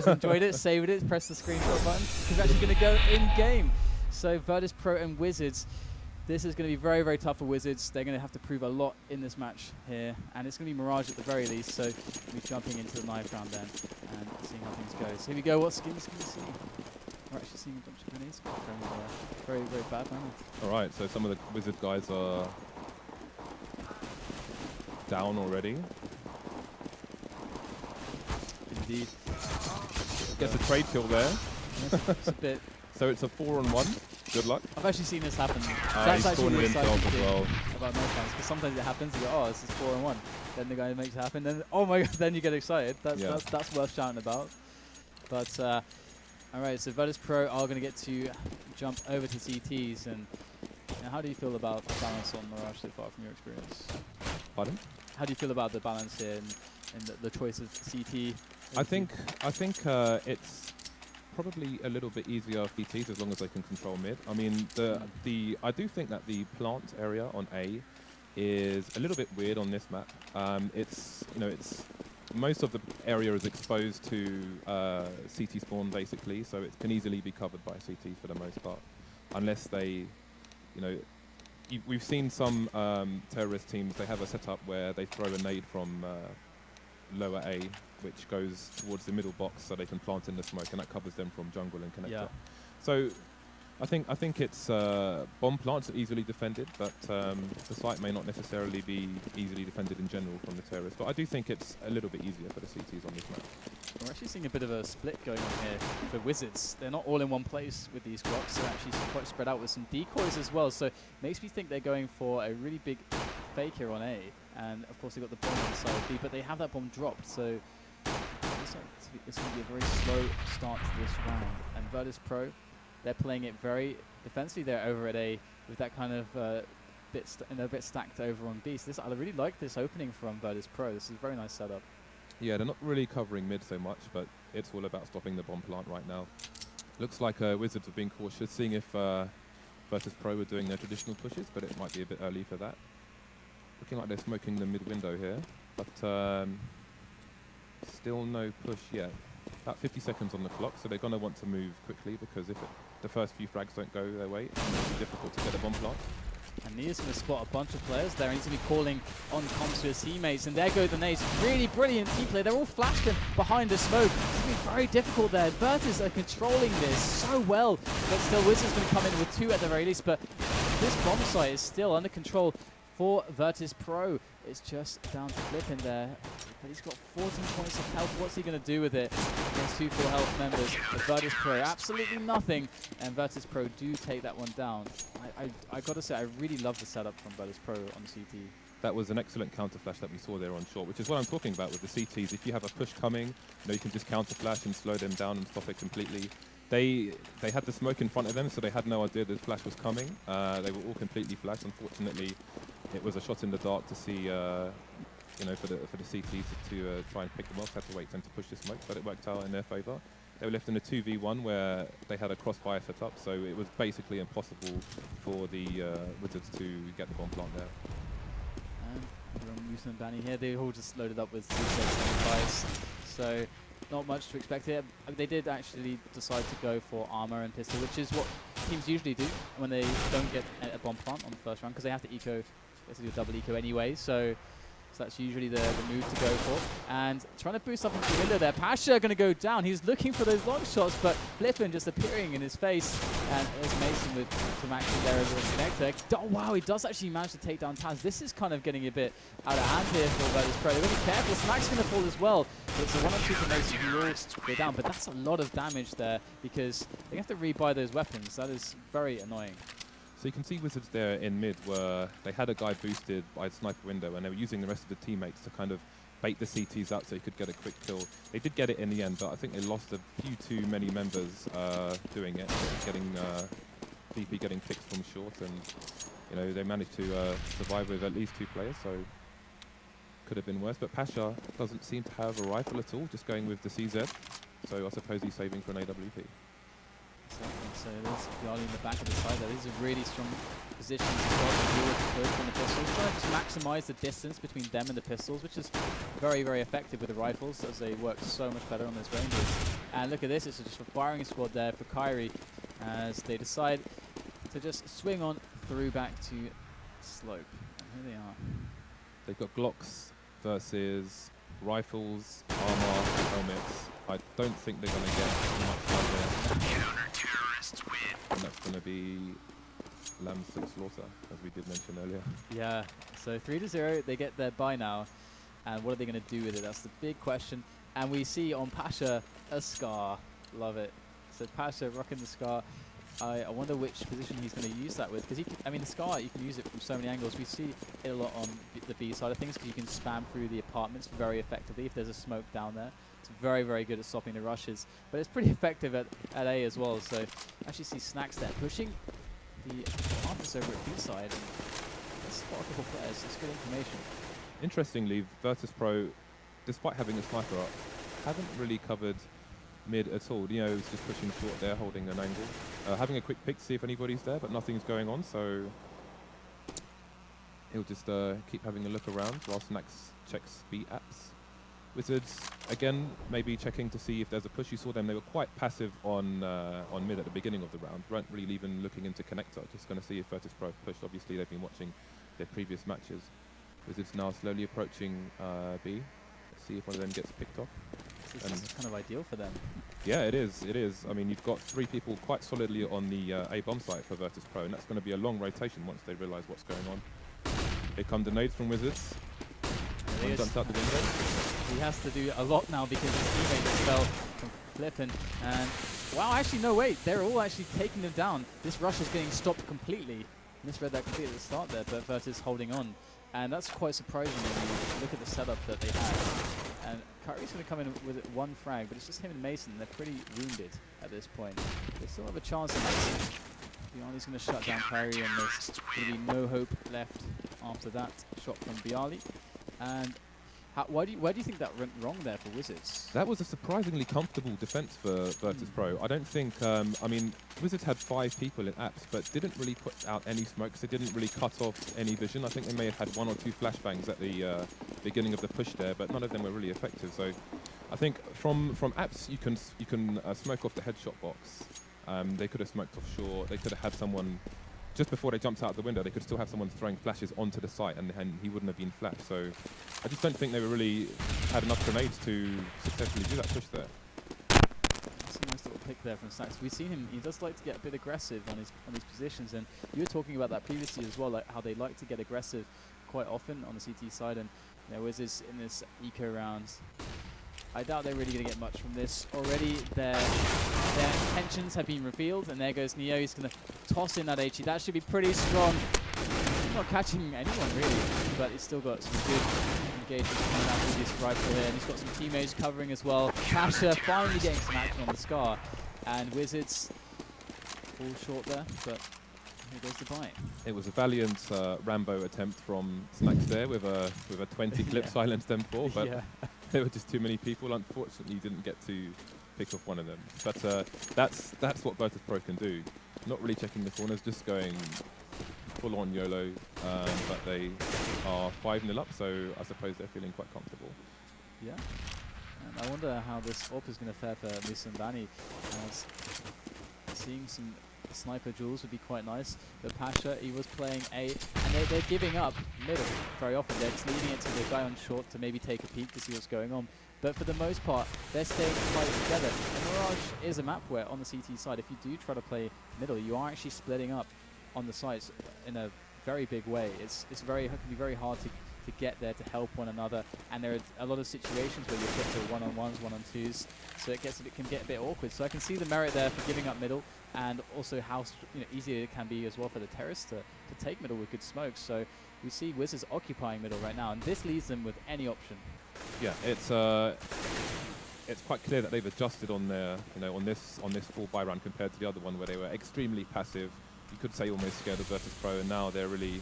guys enjoyed it, saved it, press the screenshot button, because we're actually going to go in-game. So Virtus.pro and Wizards. This is going to be very, very tough for Wizards. They're going to have to prove a lot in this match here. And it's going to be Mirage at the very least, so we'll be jumping into the 9th round then and seeing how things go. So here we go, what skins can we see? We're actually seeing a bunch of grenades. Very, very bad man. Alright, so some of the Wizard guys are down already. Indeed. Gets a trade kill there. It's a bit. So it's a 4-on-1. Good luck. I've actually seen this happen. That's actually cornered the exciting himself as thing well. about no fans, because sometimes it happens. You go, oh, this is 4-on-1. Then the guy makes it happen. Then oh my god, then you get excited. That's worth shouting about. But all right, so Virtus.pro are going to get to jump over to CTs. And how do you feel about the balance on Mirage so far from your experience? Pardon? How do you feel about the balance here and the choice of CT? I think it's probably a little bit easier for CTs as long as they can control mid. I mean, I do think that the plant area on A is a little bit weird on this map. It's most of the area is exposed to CT spawn basically, so it can easily be covered by CTs for the most part, unless they, we've seen some terrorist teams. They have a setup where they throw a nade from lower A, which goes towards the middle box, so they can plant in the smoke, and that covers them from jungle and connector. Yeah. So I think it's bomb plants are easily defended, but the site may not necessarily be easily defended in general from the terrorists. But I do think it's a little bit easier for the CTs on this map. We're actually seeing a bit of a split going on here for Wizards. They're not all in one place with these blocks. They're actually quite spread out with some decoys as well. So it makes me think they're going for a really big fake here on A. And of course they've got the bomb on side B, but they have that bomb dropped. So it's going to be a very slow start to this round. And Virtus.pro, they're playing it very defensively there over at A with that kind of bit stacked over on B. So I really like this opening from Virtus.pro. This is a very nice setup. Yeah, they're not really covering mid so much, but it's all about stopping the bomb plant right now. Looks like Wizards have been cautious, seeing if Virtus.pro were doing their traditional pushes, but it might be a bit early for that. Looking like they're smoking the mid window here, but still no push yet. About 50 seconds on the clock, so they're going to want to move quickly, because if the first few frags don't go their way, it will be difficult to get a bomb plant. And Nia's going to spot a bunch of players there. He's going to be calling on comms to his teammates. And there go the nades. Really brilliant team play. They're all flashed in behind the smoke. It's going to be very difficult there. Virtus are controlling this so well. But still, Wizards going to come in with 2 at the very least. But this bomb site is still under control for Virtus.pro. It's just down to Flip in there. But he's got 14 points of health. What's he going to do with it against 2 full health members of Virtus.pro? Absolutely nothing. And Virtus.pro do take that one down. I got to say, I really love the setup from Virtus.pro on CT. That was an excellent counter flash that we saw there on short, which is what I'm talking about with the CTs. If you have a push coming, you can just counter flash and slow them down and stop it completely. They had the smoke in front of them, so they had no idea the flash was coming. They were all completely flashed. Unfortunately, it was a shot in the dark to see, for the CTs to try and pick them off. Had to wait for them to push the smoke, but it worked out in their favor. They were left in a 2v1 where they had a crossfire set up, so it was basically impossible for the Wizards to get the bomb plant there. And Musa and Danny here, they all just loaded up with 3 so not much to expect here. They did actually decide to go for armor and pistol, which is what teams usually do when they don't get a bomb plant on the first round, because they have to do a double eco anyway. So that's usually the move to go for. And trying to boost up into the window there. Pasha going to go down. He's looking for those long shots, but Flippin just appearing in his face. And there's Mason with some action there as a connector. Oh, wow, he does actually manage to take down Taz. This is kind of getting a bit out of hand here for Virtus.pro. They're really careful. Smack's going to fall as well. But it's a 1-on-2 for Mason who will go down. But that's a lot of damage there, because they have to rebuy those weapons. That is very annoying. So you can see Wizards there in mid where they had a guy boosted by a sniper window, and they were using the rest of the teammates to kind of bait the CTs out so he could get a quick kill. They did get it in the end, but I think they lost a few too many members doing it, getting VP getting picked from short, and they managed to survive with at least 2 players, so could have been worse. But Pasha doesn't seem to have a rifle at all, just going with the CZ, so I suppose he's saving for an AWP. So there's Gali in the back of the side there. These are really strong positions as well to deal with from the pistols. Trying to just maximise the distance between them and the pistols, which is very, very effective with the rifles, as they work so much better on those ranges. And look at this, it's just a firing squad there for Kyrie as they decide to just swing on through back to slope. And here they are. They've got Glocks versus rifles, armor, helmets. I don't think they're going to get much out there. And that's going to be lambs to the slaughter, as we did mention earlier. Yeah, so 3-0, they get their bye now. And what are they going to do with it? That's the big question. And we see on Pasha a scar. Love it. So Pasha rocking the scar. I wonder which position he's going to use that with, because I mean the scar, you can use it from so many angles. We see it a lot on the B side of things, because you can spam through the apartments very effectively if there's a smoke down there. It's very, very good at stopping the rushes, but it's pretty effective at A as well. So actually see Snacks there pushing the Arthurs over at B side. And let's spot a couple players. It's good information. Interestingly, Virtus.pro, despite having a sniper up, haven't really covered mid at all. You know, it's just pushing short there, holding an angle. Having a quick pick to see if anybody's there, but nothing's going on, so he'll just keep having a look around while Snacks checks B apps. Wizards, again, maybe checking to see if there's a push. You saw them, they were quite passive on mid at the beginning of the round. Weren't really even looking into connector, just going to see if Virtus.pro pushed. Obviously, they've been watching their previous matches. Wizards now slowly approaching B. Let's see if one of them gets picked off. This is kind of ideal for them. Yeah, it is. It is. I mean, you've got 3 people quite solidly on the A bomb site for Virtus.pro, and that's going to be a long rotation once they realise what's going on. Here come the nades from Wizards. One jumps out the window. He has to do a lot now because his teammates fell from flipping. And wow, actually, no, wait. They're all actually taking them down. This rush is getting stopped completely. Misread that completely at the start there, but Virtus holding on. And that's quite surprising when you look at the setup that they have. And Kyrie's going to come in with one frag, but it's just him and Mason. They're pretty wounded at this point. They still have a chance in this. Bialy's going to shut down Kyrie, and there's going to be no hope left after that shot from Bialy. And where do you think that went wrong there for Wizards? That was a surprisingly comfortable defense for Virtus.pro. I don't think, I mean, Wizards had 5 people in apps, but didn't really put out any smokes. They didn't really cut off any vision. I think they may have had 1 or 2 flashbangs at the beginning of the push there, but none of them were really effective. So I think from apps, you can smoke off the headshot box. They could have smoked offshore. They could have had someone, just before they jumped out the window, they could still have someone throwing flashes onto the site, and he wouldn't have been flashed. So I just don't think they really had enough grenades to successfully do that push there. That's a nice little pick there from Snacks. We've seen him, he does like to get a bit aggressive on these positions, and you were talking about that previously as well, like how they like to get aggressive quite often on the CT side, and you know, Wizards in this eco rounds, I doubt they're really going to get much from this. Already their intentions have been revealed, and there goes Neo. He's going to toss in that HE. That should be pretty strong. Not catching anyone really, but he's still got some good engagement coming out with this rifle here, and he's got some teammates covering as well. Pasha finally getting some action on the Scar, and Wizards fall short there, but here goes the bite. It was a valiant Rambo attempt from Snacks there with a 20 clip silenced M4, but there were just too many people. Unfortunately, you didn't get to pick off one of them. But that's what Virtus.pro can do. Not really checking the corners, just going full on YOLO. But they are 5-0 up, so I suppose they're feeling quite comfortable. Yeah. And I wonder how this AWP is going to fare for Musa and Bani, as seeing some sniper duels would be quite nice. But Pasha, he was playing A, and they're giving up middle very often. They're just leaving it to the guy on short to maybe take a peek to see what's going on. But for the most part, they're staying quite together. And Mirage is a map where on the CT side, if you do try to play middle, you are actually splitting up on the sites in a very big way. It can be very hard to get there to help one another, and there are a lot of situations where you get to one-on-ones, one-on-twos, so it can get a bit awkward. So I can see the merit there for giving up middle, and also how easy it can be as well for the terrorists to take middle with good smokes. So we see Wizards occupying middle right now, and this leaves them with any option. Yeah, it's quite clear that they've adjusted on their on this full buy round compared to the other one where they were extremely passive. You could say almost scared of Virtus.pro, and now they're really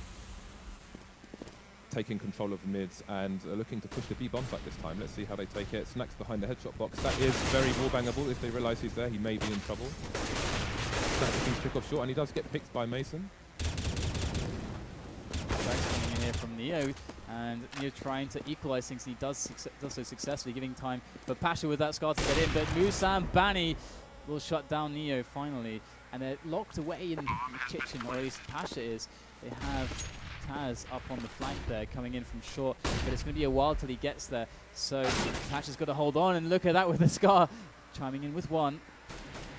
taking control of the mids and looking to push the B bomb site this time. Let's see how they take it. Snacks behind the headshot box. That is very wallbangable. If they realise he's there, he may be in trouble. Snacks can pick off short, and he does get picked by Mason. Snacks coming in here from Neo, and Neo trying to equalize things, and he does so successfully, giving time for Pasha with that Scar to get in, but Musam Bani will shut down Neo finally, and they're locked away in the kitchen, or at least Pasha is. They have Taz up on the flank there, coming in from short, but it's going to be a while till he gets there, so Pasha's got to hold on, and look at that with the Scar, chiming in with one.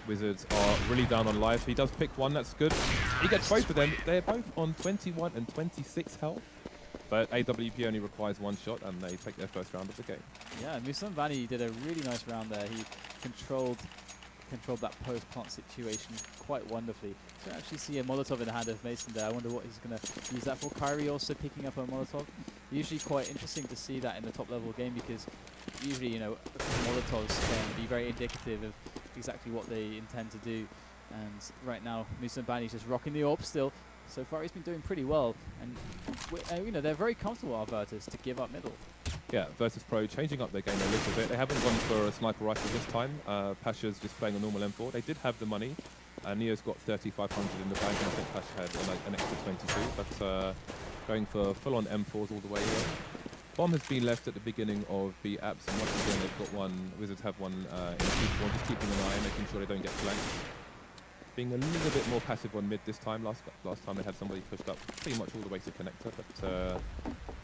Wizards are really down on life. He does pick one, that's good. He gets both of them. They're both on 21 and 26 health. But AWP only requires one shot, and they take their first round of the game. Yeah, Musam Bani did a really nice round there. He controlled that post-plant situation quite wonderfully. So I actually see a Molotov in the hand of Mason there. I wonder what he's going to use that for. Kyrie also picking up a Molotov. Usually quite interesting to see that in the top-level game, because usually, you know, Molotovs can be very indicative of exactly what they intend to do. And right now, Musam Bani's just rocking the AWP still. So far, he's been doing pretty well. And, you know, they're very comfortable, our Virtus, to give up middle. Yeah, Virtus.pro changing up their game a little bit. They haven't gone for a sniper rifle this time. Pasha's just playing a normal M4. They did have the money. Neo's got 3,500 in the bank, and I think Pasha had an extra 22. But going for full-on M4s all the way here. Bomb has been left at the beginning of B apps, and once again they've got one. Wizards have one in Q4, just keeping an eye, making sure they don't get flanked. Being a little bit more passive on mid this time. Last time they had somebody pushed up pretty much all the way to connector, but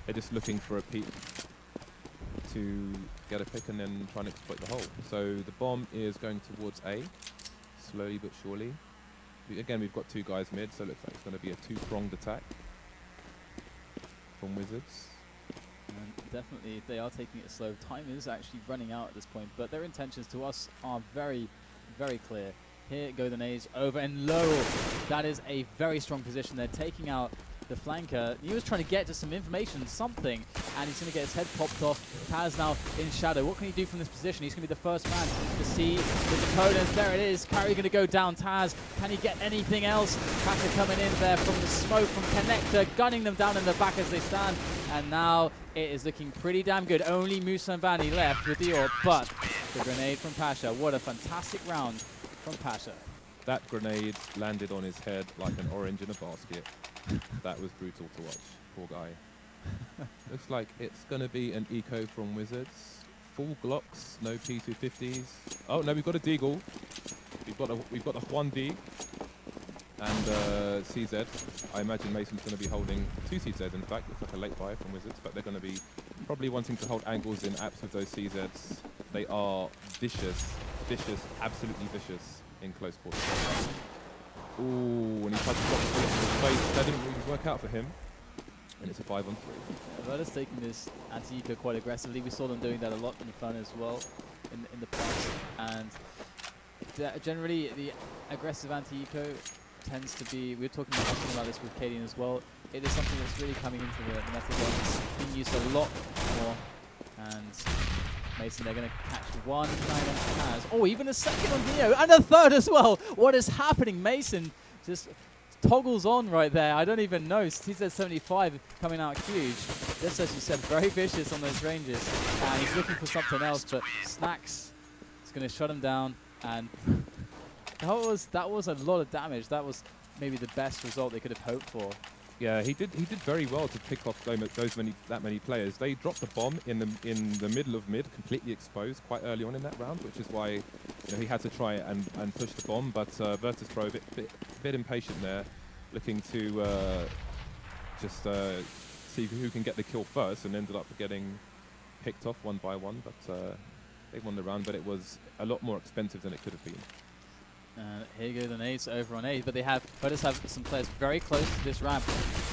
they're just looking for a peek to get a pick and then try and exploit the hole. So the bomb is going towards A, slowly but surely. Again, we've got two guys mid, so it looks like it's going to be a two-pronged attack from Wizards. And definitely, they are taking it slow. Time is actually running out at this point, but their intentions to us are very, very clear. Here go the nades over, and Laurel, that is a very strong position. They're taking out the flanker. He was trying to get to some information, something, and he's going to get his head popped off. Taz now in shadow. What can he do from this position? He's going to be the first man to see the opponents. There it is. Carry going to go down. Taz, can he get anything else? Pasha coming in there from the smoke from connector, gunning them down in the back as they stand. And now it is looking pretty damn good. Only Musam Bani left with the AWP, but the grenade from Pasha. What a fantastic round from Pasha. That grenade landed on his head like an orange in a basket. That was brutal to watch. Poor guy. Looks like it's going to be an eco from Wizards. Full Glocks, no P250s. Oh no, we've got a Deagle. We've got a 1D and CZ. I imagine Mason's going to be holding two CZs. In fact, looks like a late buy from Wizards, but they're going to be probably wanting to hold angles in apps with those CZs. They are vicious, absolutely vicious in close quarters. Ooh, and he tried to block the bullet in his face. That didn't really work out for him. And it's a 5-on-3. Yeah, Virtus taking this anti-eco quite aggressively. We saw them doing that a lot in the fun as well in the past. And generally, the aggressive anti-eco tends to be, we were talking about this with Cadian as well. It is something that's really coming into the meta game. It's being used a lot more. And Mason, they're going to catch one nine on Taz. Oh, even a second on Neo, and a third as well. What is happening? Mason just toggles on right there. I don't even know. CZ 75 coming out huge. Just as you said, very vicious on those ranges. And he's looking for something else, but Snacks is going to shut him down. And that was a lot of damage. That was maybe the best result they could have hoped for. Yeah, he did very well to pick off that many players. They dropped the bomb in the middle of mid, completely exposed quite early on in that round, which is why he had to try and push the bomb. But Virtus.pro a bit impatient there, looking to just see who can get the kill first, and ended up getting picked off one by one. But they won the round, but it was a lot more expensive than it could have been. Here go the nades over on A, but Virtus have some players very close to this ramp,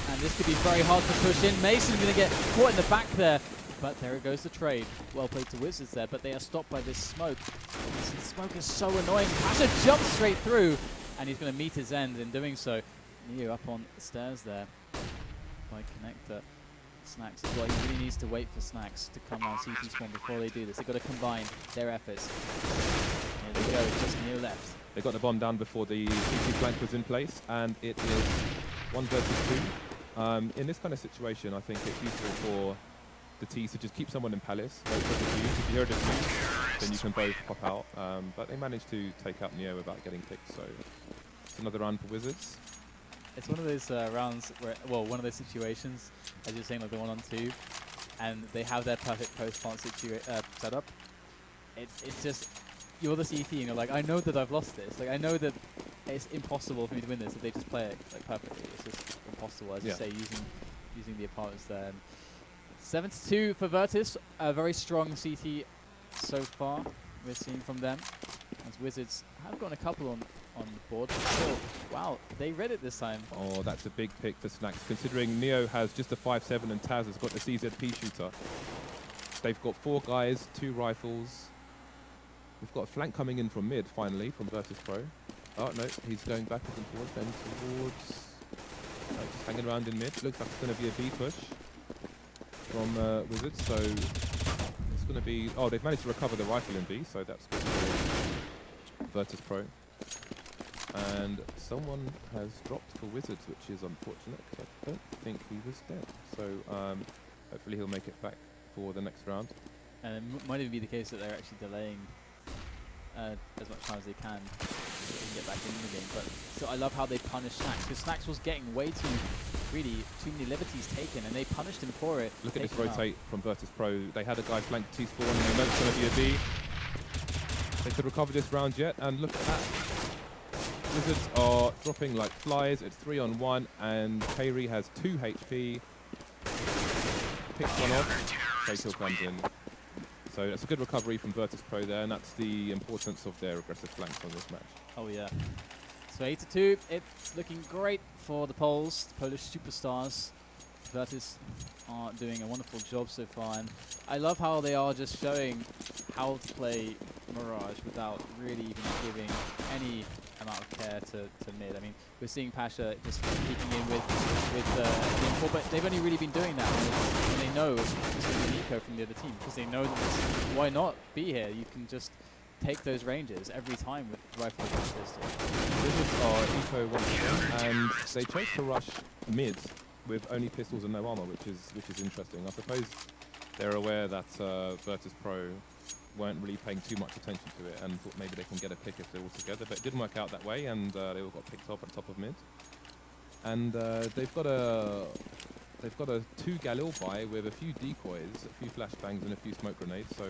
and this could be very hard to push in. Mason's going to get caught in the back there, but there goes the trade. Well played to Wizards there, but they are stopped by this smoke. This smoke is so annoying. Pasha jumps straight through, and he's going to meet his end in doing so. Neo up on the stairs there by connector. Snacks as well. He really needs to wait for Snacks to come on CT spawn before they do this. They've got to combine their efforts. Here they go, just Neo left. They got the bomb down before the CT flank was in place, and it is 1 versus 2. In this kind of situation, I think it's useful for the T's to just keep someone in Palace. Wait for the defuse. If you hear a defuse, then you can both pop out. But they managed to take out Neo without getting picked, so it's another round for Wizards. it's one of those rounds where, well, one of those situations, as you're saying, like the 1-on-2, and they have their perfect post plant setup. It's just, you're the CT and you're like, I know that I've lost this. Like, I know that it's impossible for me to win this if they just play it like perfectly. It's just impossible, as you say, using the apartments there. 7-2 for Virtus, a very strong CT so far we're seeing from them. As Wizards have gotten a couple on the board. Still, wow, they read it this time. Oh, that's a big pick for Snacks, considering Neo has just a 5-7 and Taz has got the CZP shooter. They've got 4 guys, 2 rifles. We've got a flank coming in from mid, finally, from Virtus.pro. Oh, no, he's going backwards and forwards, then towards... just hanging around in mid. Looks like it's going to be a B push from Wizards, so it's going to be... Oh, they've managed to recover the rifle in B, so that's good for Virtus.pro. And someone has dropped for Wizards, which is unfortunate, because I don't think he was dead. So hopefully he'll make it back for the next round. And it might even be the case that they're actually delaying as much time as they can so they can get back in the game. But so I love how they punish Snacks, because Snacks was getting way too many liberties taken, and they punished him for it. Look at this rotate from Virtus.pro. They had a guy flank T-spawn, and they know it's going to be a B. They could recover this round yet, and look at that. Wizards are dropping like flies. It's 3-on-1, and Kairi has 2 HP. Picks one off. K-kill comes in. So that's a good recovery from Virtus.pro there, and that's the importance of their aggressive flanks on this match. Oh yeah. So 8-2. It's looking great for the Poles, the Polish superstars. Virtus are doing a wonderful job so far, and I love how they are just showing how to play Mirage without really even giving any amount of care to mid. I mean, we're seeing Pasha just peeking in with the but they've only really been doing that when they know it's going to be Nico from the other team, because they know that why not be here? You can just take those ranges every time with rifle against pistol. Wizards are eco once again, and they chose to rush mid with only pistols and no armor, which is interesting. I suppose they're aware that Virtus.pro weren't really paying too much attention to it and thought maybe they can get a pick if they're all together, but it didn't work out that way, and they all got picked up at top of mid. And they've got a 2 Galil buy with a few decoys, a few flashbangs, and a few smoke grenades. So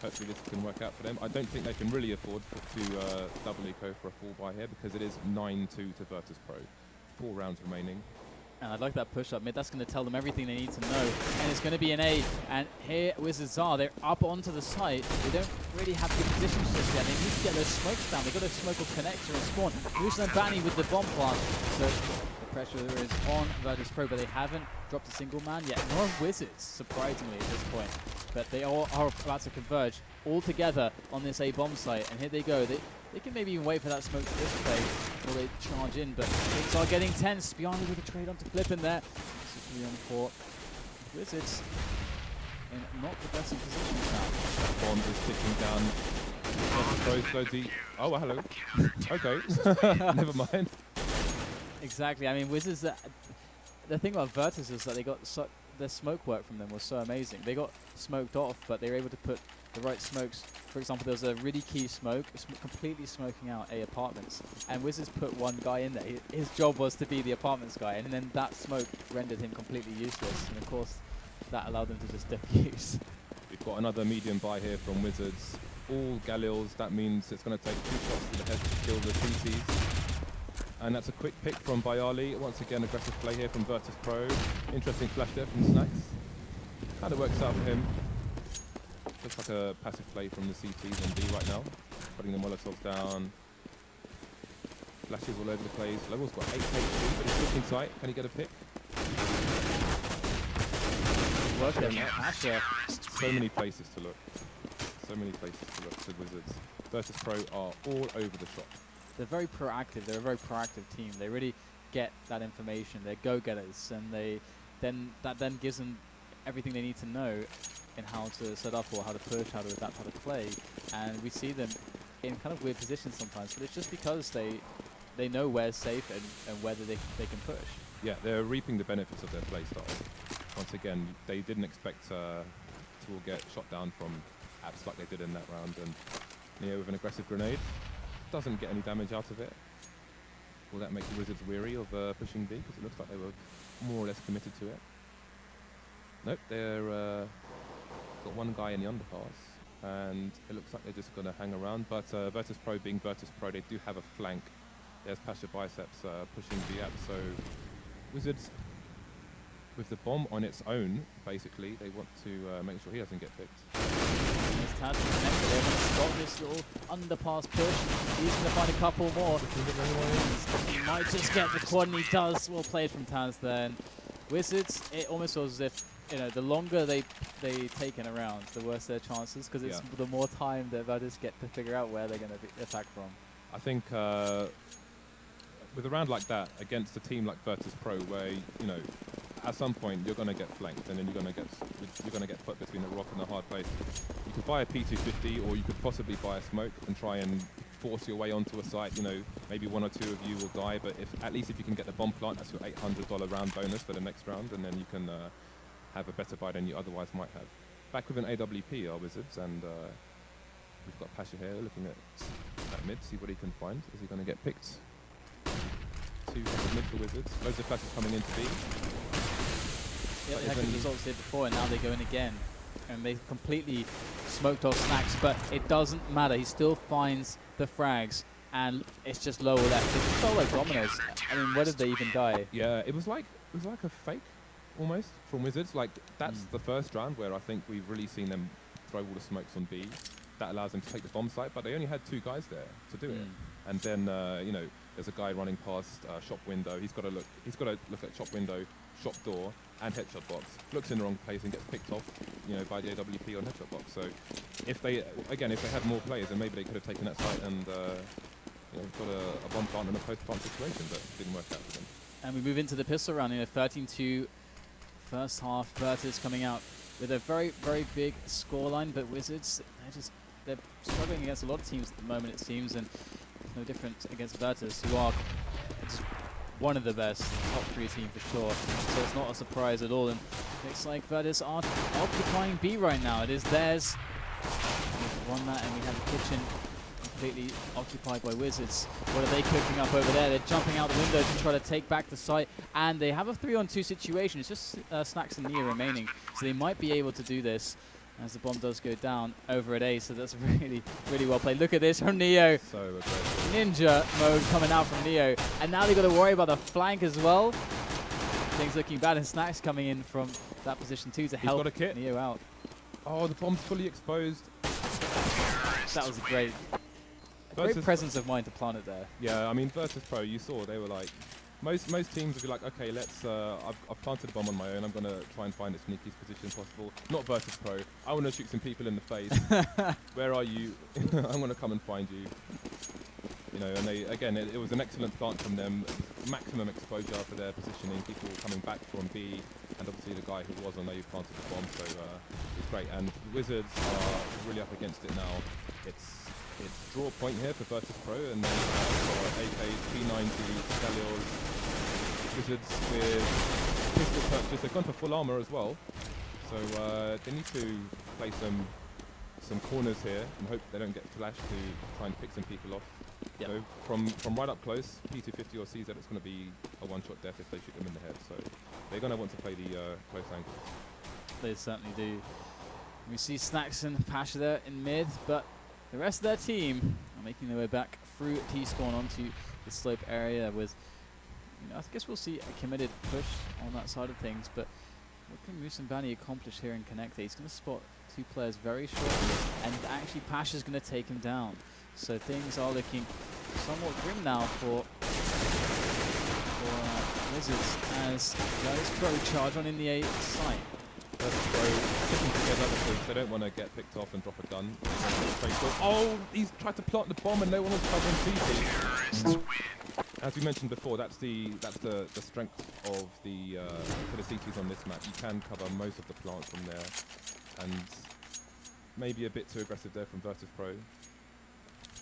hopefully this can work out for them. I don't think they can really afford to double eco for a full buy here, because it is 9-2 to Virtus.pro. 4 rounds remaining. And I'd like that push up mid. That's going to tell them everything they need to know. And it's going to be an A. And here Wizards are. They're up onto the site. They don't really have good positions just yet. They need to get those smokes down. They've got to smoke a connector and spawn. Musa and Banny with the bomb plant. So the pressure is on Virtus.pro, but they haven't dropped a single man yet. Nor have Wizards, surprisingly, at this point. But they all are about to converge all together on this A bomb site. And here they go. They can maybe even wait for that smoke to dissipate before they charge in, but things are getting tense. Beyond with a trade onto Flippin there. This is 3-on-4. Wizards in not the best of positions now. Bond is ticking down. Virtus.pro slowly. Oh, well, hello. Okay, never mind. Exactly. I mean, Wizards. The thing about Virtus is that they got their smoke work from them was so amazing. They got smoked off, but they were able to put the right smokes. For example, there was a really key smoke, completely smoking out A apartments, and Wizards put one guy in there. His job was to be the apartments guy, and then that smoke rendered him completely useless, and of course that allowed them to just defuse. We've got another medium buy here from Wizards. All Galils, that means it's going to take 2 shots to the head to kill the CCs. And that's a quick pick from Bayali. Once again, aggressive play here from Virtus.pro. Interesting flash there from Snacks. Kind of works out for him. Looks like a passive play from the CTs on B right now. Putting the Molotovs down. Flashes all over the place. Logan's got 8 HP, but he's looking sight. Can he get a pick? So many places to look. So many places to look to Wizards. Virtus.pro are all over the shop. They're very proactive. They're a very proactive team. They really get that information. They're go-getters, and that then gives them everything they need to know in how to set up or how to push, how to adapt, how to play. And we see them in kind of weird positions sometimes, but it's just because they know where's safe and whether they can push. Yeah, they're reaping the benefits of their play style. Once again, they didn't expect to all get shot down from apps like they did in that round, and Neo with an aggressive grenade doesn't get any damage out of it. Will that make the Wizards weary of pushing B? Because it looks like they were more or less committed to it. Nope, they're got one guy in the underpass, and it looks like they're just going to hang around. But Virtus.pro being Virtus.pro, they do have a flank. There's Pasha Biceps pushing B up, so Wizards, with the bomb on its own, basically, they want to make sure he doesn't get picked. There's Taz connected. They're going to stop this little underpass push. He's going to find a couple more. He might just get the quad, and he does. Well played from Taz then. Wizards, it almost feels as if, you know, the longer they take in a round, the worse their chances, because it's the more time that Virtus get to figure out where they're going to attack from. I think with a round like that against a team like Virtus.pro, where, you know, at some point you're going to get flanked, and then you're going to get put between a rock and a hard place. You could buy a P250, or you could possibly buy a smoke and try and force your way onto a site. You know, maybe one or two of you will die, but at least if you can get the bomb plant, that's your $800 round bonus for the next round, and then you can have a better buy than you otherwise might have. Back with an AWP are Wizards, and we've got Pasha here looking at mid, see what he can find. Is he going to get picked? 2 mid for Wizards. Loads of flashes coming into B. Yeah, they had good results here before, and now they go in again. And they completely smoked off Snacks, but it doesn't matter. He still finds the frags, and it's just lower left. It just felt like dominoes. I mean, where did they even die? Yeah, it was like a fake, almost, from Wizards. Like, that's the first round where I think we've really seen them throw all the smokes on B. That allows them to take the bomb site, but they only had 2 guys there to do it. And then, you know, there's a guy running past shop window. He's got to look at shop window, shop door, and headshot box. Looks in the wrong place and gets picked off, you know, by the AWP on headshot box. So if they had more players, then maybe they could have taken that site and you know, got a bomb plant and a post plant situation, but it didn't work out for them. And we move into the pistol round in a 13-2 first half. Virtus coming out with a very, very big scoreline, but Wizards, they're struggling against a lot of teams at the moment, it seems, and it's no different against Virtus, who are just one of the best top 3 team for sure. So it's not a surprise at all. And it looks like Virtus are occupying B right now. It is theirs. We've won that, and we have the kitchen completely occupied by Wizards. What are they cooking up over there? They're jumping out the window to try to take back the site, and they have a 3-on-2 situation. It's just Snacks and Nia remaining, so they might be able to do this as the bomb does go down over at A. So that's really, really well played. Look at this from Neo. So aggressive. Ninja mode coming out from Neo, and now they've got to worry about the flank as well. Things looking bad, and Snacks coming in from that position too to help Neo out. Oh, the bomb's fully exposed. That was great presence of mind to plant it there. Yeah, I mean, Virtus.pro, you saw they were like, most teams would be like, okay, let's, I've planted a bomb on my own, I'm going to try and find the sneakiest position possible. Not Virtus.pro, I want to shoot some people in the face. Where are you? I'm going to come and find you. You know, and they, again, it was an excellent plant from them, maximum exposure for their positioning, people coming back from B, and obviously the guy who was on A planted the bomb, so it's great. And Wizards are really up against it now. It's draw point here for Virtus.pro, and then AKs, P90, Stelios, Wizards with pistol purchase. They've gone for full armor as well, so they need to play some corners here and hope they don't get flashed to try and pick some people off. Yep. So from right up close, P250 or CZ, it's going to be a one-shot death if they shoot them in the head. So they're going to want to play the close angle. They certainly do. We see Snacks and Pasha there in mid, but the rest of their team are making their way back through T-spawn onto the slope area with, you know, I guess we'll see a committed push on that side of things, but what can Moose and Banny accomplish here in Connect? He's going to spot 2 players very shortly, and actually Pasha's going to take him down. So things are looking somewhat grim now for Wizards as Virtus.pro charge on in the A site. Virtus.pro sticking together because they don't want to get picked off and drop a gun. Oh, he's tried to plant the bomb and no one was covering CT. As we mentioned before, that's the strength of the for the CTs on this map. You can cover most of the plants from there, and maybe a bit too aggressive there from Virtus.pro.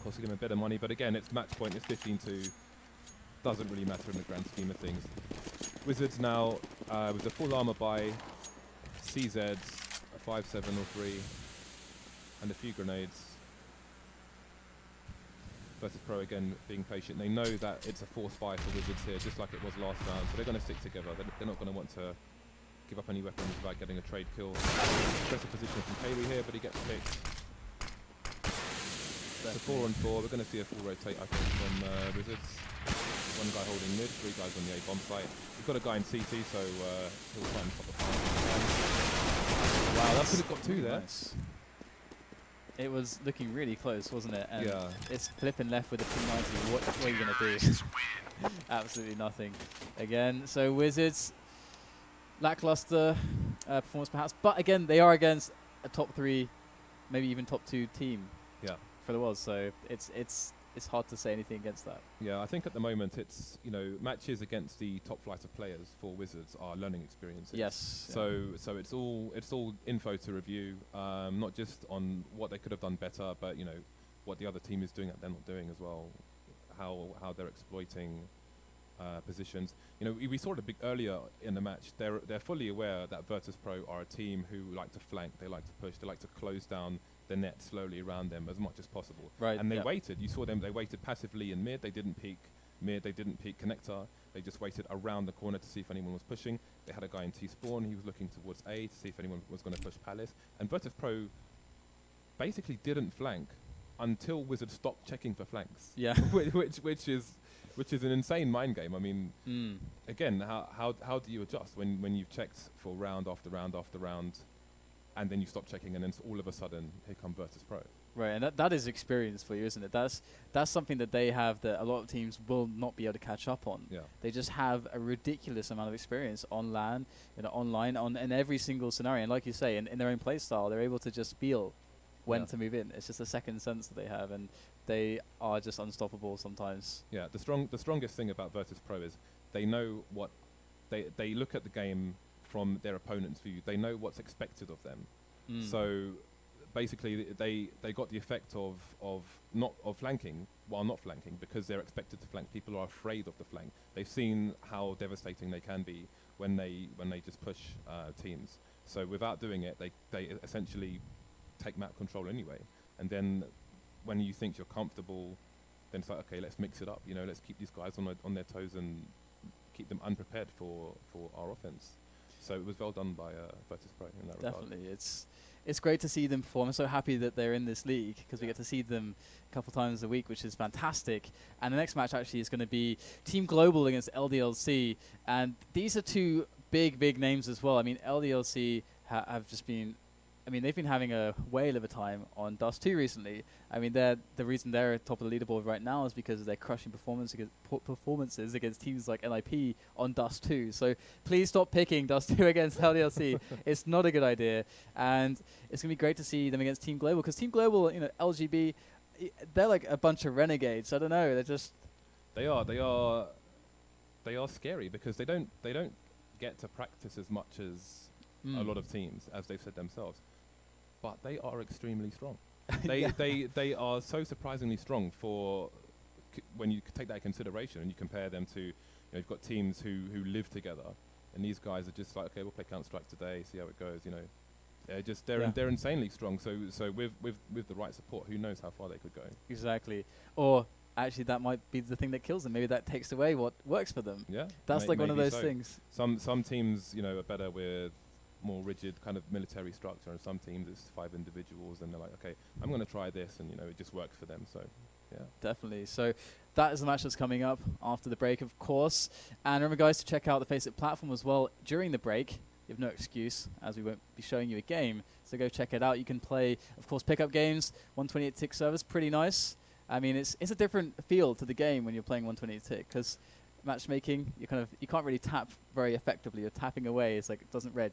Costing him a bit of money, but again, it's match point. It's 15-2. Doesn't really matter in the grand scheme of things. Wizards now with the full armor by CZs, a 5-7 or 3, and a few grenades. Virtus.pro again being patient. They know that it's a forced buy for Wizards here, just like it was last round. So they're going to stick together. They're not going to want to give up any weapons without getting a trade kill. Aggressive position from Kaylee here, but he gets picked. So 4 on 4. We're going to see a full rotate, I think, from Wizards. One guy holding mid, 3 guys on the A bomb site. We've got a guy in CT, so he'll try and stop the fire. Wow, that could have got 2 there. Nice. It was looking really close, wasn't it? And yeah. it's flipping left with a P90. What are you going to do? Absolutely nothing. Again, so Wizards, lackluster performance perhaps. But again, they are against a top 3, maybe even top 2 team for the world. So it's hard to say anything against that. Yeah, I think at the moment it's, matches against the top flight of players for Wizards are learning experiences. Yes. So it's all info to review, not just on what they could have done better, but what the other team is doing that they're not doing as well, how they're exploiting positions. We saw it a bit earlier in the match. They're fully aware that Virtus.pro are a team who like to flank, they like to push, they like to close down the net slowly around them as much as possible. Right. And they waited. You saw them. They waited passively in mid. They didn't peek mid. They didn't peek connector. They just waited around the corner to see if anyone was pushing. They had a guy in T spawn. He was looking towards A to see if anyone was going to push Palace. And Virtus.pro basically didn't flank until Wizards stopped checking for flanks. Yeah. which is an insane mind game. I mean, again, how do you adjust when you've checked for round after round after round? And then you stop checking, and then all of a sudden, here come Virtus.pro. Right, and that is experience for you, isn't it? That's something that they have that a lot of teams will not be able to catch up on. Yeah. They just have a ridiculous amount of experience on LAN, online, in every single scenario. And like you say, in their own play style, they're able to just feel when to move in. It's just a second sense that they have, and they are just unstoppable sometimes. Yeah, the strongest thing about Virtus.pro is they know what they look at the game from their opponent's view. They know what's expected of them. So basically they got the effect of flanking while not flanking, because they're expected to flank. People are afraid of the flank. They've seen how devastating they can be when they just push teams. So without doing it, they essentially take map control anyway. And then when you think you're comfortable, then it's like, okay, let's mix it up. Let's keep these guys on their toes and keep them unprepared for our offense. So it was well done by Virtus.pro in that regard. Definitely. It's great to see them perform. I'm so happy that they're in this league, because we get to see them a couple times a week, which is fantastic. And the next match actually is going to be Team Global against LDLC. And these are 2 big names as well. I mean, LDLC have just been... they've been having a whale of a time on Dust 2 recently. The reason they're at top of the leaderboard right now is because of their crushing performances against teams like NIP on Dust 2. So please stop picking Dust 2 against LDLC. It's not a good idea. And it's going to be great to see them against Team Global, because Team Global, LGB, they're like a bunch of renegades. I don't know. They're just... They are scary, because they don't get to practice as much as a lot of teams, as they've said themselves. But they are extremely strong. They are so surprisingly strong for when you take that into consideration and you compare them to, you've got teams who live together, and these guys are just like, okay, we'll play Counter-Strike today, see how it goes. They're insanely strong. So with the right support, who knows how far they could go? Exactly. Or actually, that might be the thing that kills them. Maybe that takes away what works for them. Yeah, that's like one of those things. Some teams, are better with more rigid kind of military structure, and some teams it's 5 individuals, and they're like, okay, I'm going to try this, and it just works for them. So yeah, definitely. So that is the match that's coming up after the break, of course. And remember, guys, to check out the FACEIT platform as well during the break. You have no excuse, as we won't be showing you a game, so go check it out. You can play, of course, pickup games. 128 tick servers, pretty nice. It's a different feel to the game when you're playing 128 tick, because matchmaking, you can't really tap very effectively. You're tapping away. It's like it doesn't reg.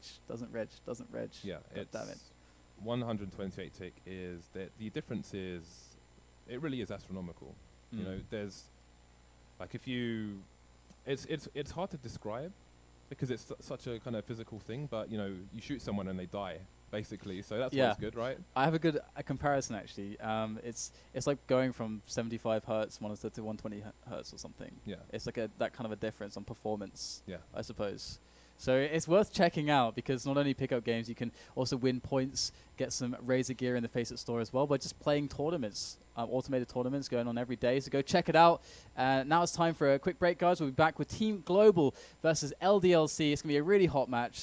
Yeah, damn it. 128 tick is that the difference is, it really is astronomical. There's like, if you, it's hard to describe, because it's such a kind of physical thing. But you shoot someone and they die, basically. So that's always good, right? I have a comparison actually. It's like going from 75 hertz monitor to 120 hertz or something. Yeah. It's like that kind of a difference on performance. Yeah. I suppose. So it's worth checking out, because not only pick up games, you can also win points, get some Razor gear in the FACEIT store as well by just playing tournaments, automated tournaments going on every day. So go check it out. Now it's time for a quick break, guys. We'll be back with Team Global versus LDLC. It's going to be a really hot match.